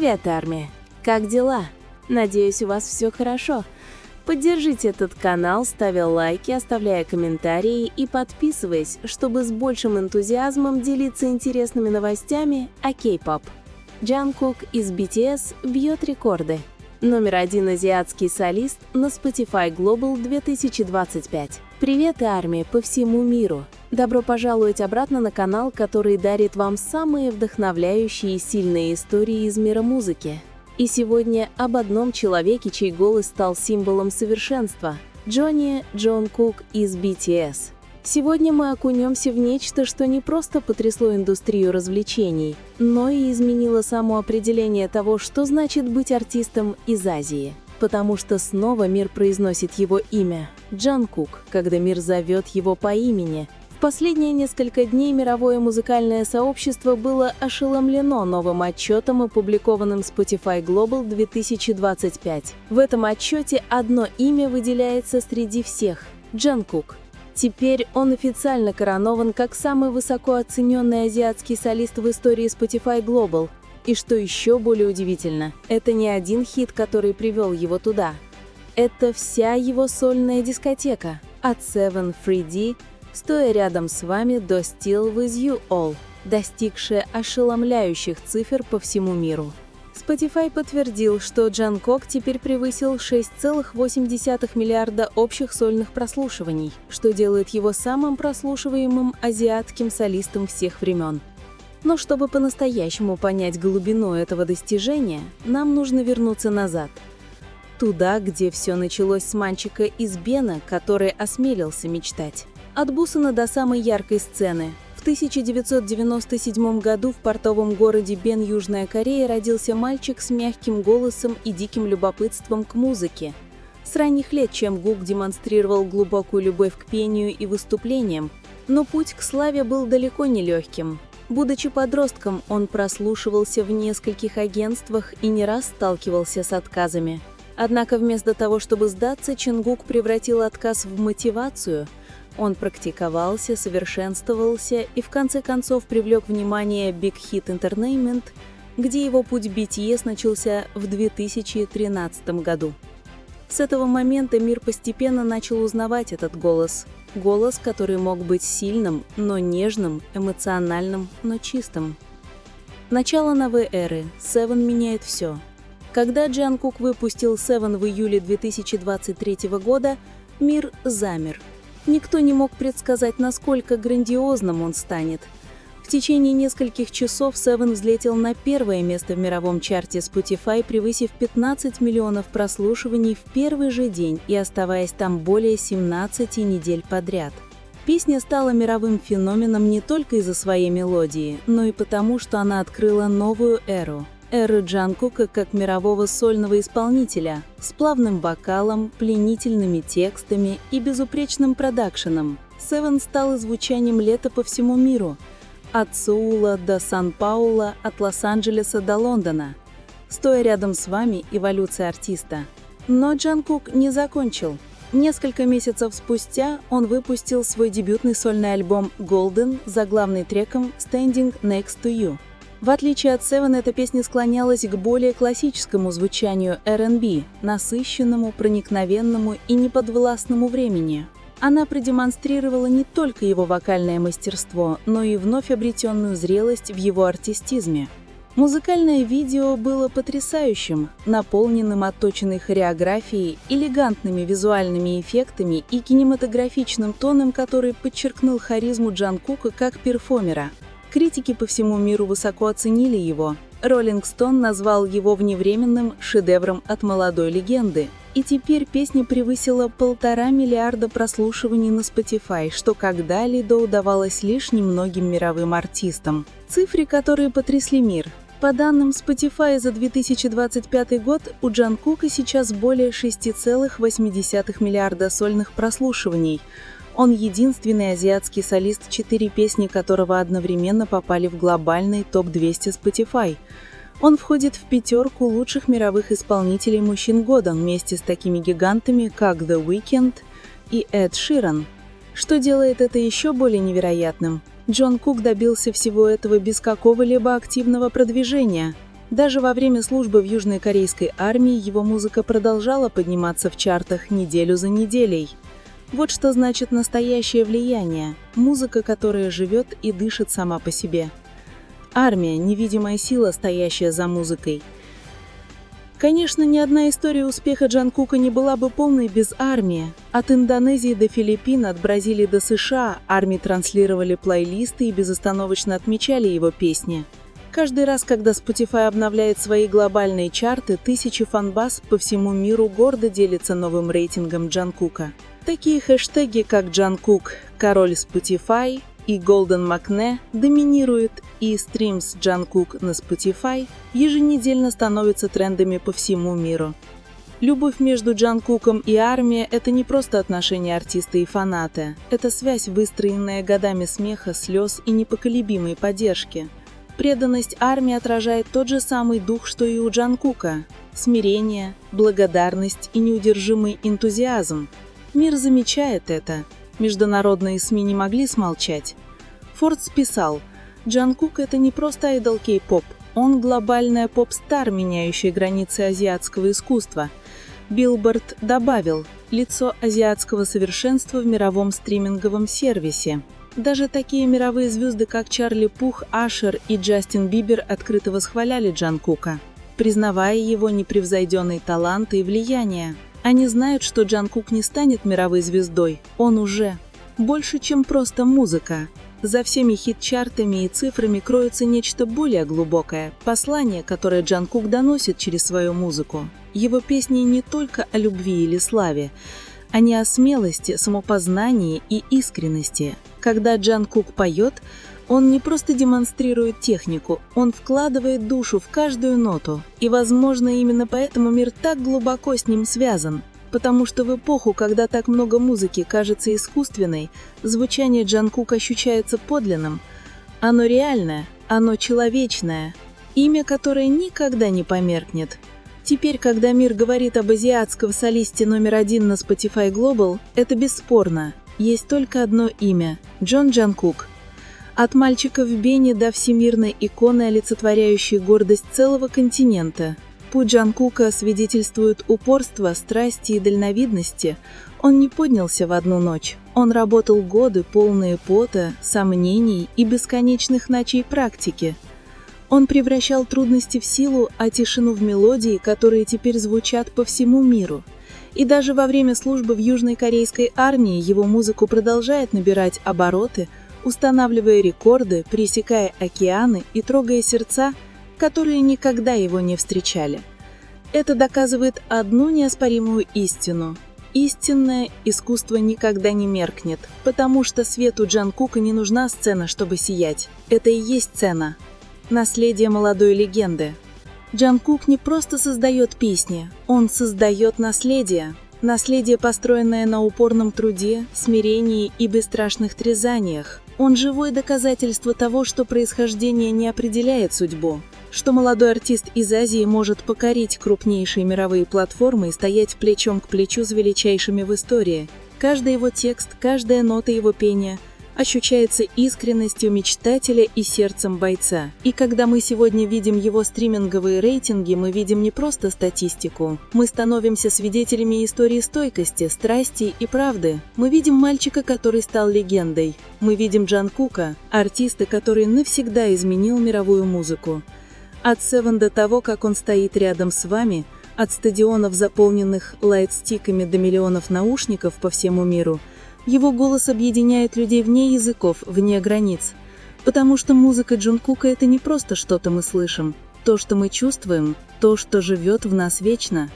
Привет, Арми! Как дела? Надеюсь, у вас все хорошо. Поддержите этот канал, ставя лайки, оставляя комментарии и подписываясь, чтобы с большим энтузиазмом делиться интересными новостями о Кей-поп. Джангкук из BTS бьет рекорды. Номер 1 азиатский солист на Spotify Global 2025. Привет, Арми, по всему миру! Добро пожаловать обратно на канал, который дарит вам самые вдохновляющие и сильные истории из мира музыки. И сегодня об одном человеке, чей голос стал символом совершенства – Джангкук из BTS. Сегодня мы окунемся в нечто, что не просто потрясло индустрию развлечений, но и изменило само определение того, что значит быть артистом из Азии. Потому что снова мир произносит его имя – Джангкук, когда мир зовет его по имени. В последние несколько дней мировое музыкальное сообщество было ошеломлено новым отчетом, опубликованным Spotify Global 2025. В этом отчете одно имя выделяется среди всех – Джангкук. Теперь он официально коронован как самый высоко оцененный азиатский солист в истории Spotify Global. И что еще более удивительно, это не один хит, который привел его туда. Это вся его сольная дискотека, от Seven Free D, стоя рядом с вами, до Still With You All, достигшая ошеломляющих цифр по всему миру. Spotify подтвердил, что Джангкук теперь превысил 6,8 миллиарда общих сольных прослушиваний, что делает его самым прослушиваемым азиатским солистом всех времен. Но чтобы по-настоящему понять глубину этого достижения, нам нужно вернуться назад. Туда, где все началось с мальчика из Бена, который осмелился мечтать. От Бусана до самой яркой сцены. В 1997 году в портовом городе Бен, Южная Корея, родился мальчик с мягким голосом и диким любопытством к музыке. С ранних лет Джангкук демонстрировал глубокую любовь к пению и выступлениям, но путь к славе был далеко не легким. Будучи подростком, он прослушивался в нескольких агентствах и не раз сталкивался с отказами. Однако вместо того, чтобы сдаться, Джангкук превратил отказ в мотивацию. Он практиковался, совершенствовался и в конце концов привлек внимание Big Hit Entertainment, где его путь BTS начался в 2013 году. С этого момента мир постепенно начал узнавать этот голос. Голос, который мог быть сильным, но нежным, эмоциональным, но чистым. Начало новой эры. Seven меняет все. Когда Джангкук выпустил Seven в июле 2023 года, мир замер. Никто не мог предсказать, насколько грандиозным он станет. В течение нескольких часов Seven взлетел на первое место в мировом чарте Spotify, превысив 15 миллионов прослушиваний в первый же день и оставаясь там более 17 недель подряд. Песня стала мировым феноменом не только из-за своей мелодии, но и потому, что она открыла новую эру. Эру Джангкука как мирового сольного исполнителя, с плавным вокалом, пленительными текстами и безупречным продакшеном. Seven стал звучанием лета по всему миру. От Сеула до Сан-Пауло, от Лос-Анджелеса до Лондона. Стоя рядом с вами, эволюция артиста. Но Джангкук не закончил. Несколько месяцев спустя он выпустил свой дебютный сольный альбом Golden с заглавным треком Standing Next to You. В отличие от Seven, эта песня склонялась к более классическому звучанию R&B, насыщенному, проникновенному и неподвластному времени. Она продемонстрировала не только его вокальное мастерство, но и вновь обретенную зрелость в его артистизме. Музыкальное видео было потрясающим, наполненным отточенной хореографией, элегантными визуальными эффектами и кинематографичным тоном, который подчеркнул харизму Джангкука как перформера. Критики по всему миру высоко оценили его. Rolling Stone назвал его вневременным шедевром от молодой легенды. И теперь песня превысила 1,5 миллиарда прослушиваний на Spotify, что когда-либо удавалось лишь немногим мировым артистам. Цифры, которые потрясли мир. По данным Spotify за 2025 год, у Джангкука сейчас более 6,8 миллиарда сольных прослушиваний. Он единственный азиатский солист, 4 песни которого одновременно попали в глобальный топ-200 Spotify. Он входит в 5 лучших мировых исполнителей мужчин года вместе с такими гигантами, как The Weeknd и Эд Ширан. Что делает это еще более невероятным? Джангкук добился всего этого без какого-либо активного продвижения. Даже во время службы в Южной корейской армии его музыка продолжала подниматься в чартах неделю за неделей. Вот что значит настоящее влияние, музыка, которая живет и дышит сама по себе. Армия – невидимая сила, стоящая за музыкой. Конечно, ни одна история успеха Джангкука не была бы полной без армии. От Индонезии до Филиппин, от Бразилии до США армии транслировали плейлисты и безостановочно отмечали его песни. Каждый раз, когда Spotify обновляет свои глобальные чарты, тысячи фанбаз по всему миру гордо делятся новым рейтингом Джангкука. Такие хэштеги, как Джангкук, король Spotify и Golden Maknae доминируют, и стримс Джангкук на Spotify еженедельно становятся трендами по всему миру. Любовь между Джангкуком и армией – это не просто отношения артиста и фаната, это связь, выстроенная годами смеха, слез и непоколебимой поддержки. Преданность армии отражает тот же самый дух, что и у Джангкука – смирение, благодарность и неудержимый энтузиазм. Мир замечает это. Международные СМИ не могли смолчать. Forbes писал: «Джангкук – это не просто айдол кей-поп, он глобальная поп-стар, меняющая границы азиатского искусства». Billboard добавил: «Лицо азиатского совершенства в мировом стриминговом сервисе». Даже такие мировые звезды, как Чарли Пух, Ашер и Джастин Бибер, открыто восхваляли Джангкука, признавая его непревзойденный талант и влияние. Они знают, что Джангкук не станет мировой звездой, он уже больше, чем просто музыка. За всеми хит-чартами и цифрами кроется нечто более глубокое, послание, которое Джангкук доносит через свою музыку. Его песни не только о любви или славе, они о смелости, самопознании и искренности. Когда Джангкук поет, он не просто демонстрирует технику, он вкладывает душу в каждую ноту. И, возможно, именно поэтому мир так глубоко с ним связан. Потому что в эпоху, когда так много музыки кажется искусственной, звучание Джангкука ощущается подлинным. Оно реальное, оно человечное, имя которое никогда не померкнет. Теперь, когда мир говорит об азиатском солисте номер 1 на Spotify Global, это бесспорно. Есть только одно имя – Джон Джангкук. От мальчика в Бене до всемирной иконы, олицетворяющей гордость целого континента. Путь Джангкука свидетельствует упорство, страсти и дальновидности. Он не поднялся в одну ночь. Он работал годы, полные пота, сомнений и бесконечных ночей практики. Он превращал трудности в силу, а тишину в мелодии, которые теперь звучат по всему миру. И даже во время службы в Южной корейской армии его музыку продолжает набирать обороты, устанавливая рекорды, пересекая океаны и трогая сердца, которые никогда его не встречали. Это доказывает одну неоспоримую истину. Истинное искусство никогда не меркнет, потому что свету Джангкука не нужна сцена, чтобы сиять. Это и есть сцена. Наследие молодой легенды. Джангкук не просто создает песни, он создает наследие. Наследие, построенное на упорном труде, смирении и бесстрашных трезаниях. Он живое доказательство того, что происхождение не определяет судьбу, что молодой артист из Азии может покорить крупнейшие мировые платформы и стоять плечом к плечу с величайшими в истории. Каждый его текст, каждая нота его пения ощущается искренностью мечтателя и сердцем бойца. И когда мы сегодня видим его стриминговые рейтинги, мы видим не просто статистику. Мы становимся свидетелями истории стойкости, страсти и правды. Мы видим мальчика, который стал легендой. Мы видим Джангкука, артиста, который навсегда изменил мировую музыку. От Seven до того, как он стоит рядом с вами, от стадионов, заполненных лайтстиками, до миллионов наушников по всему миру, его голос объединяет людей вне языков, вне границ. Потому что музыка Джангкука – это не просто что-то мы слышим, то, что мы чувствуем, то, что живет в нас вечно.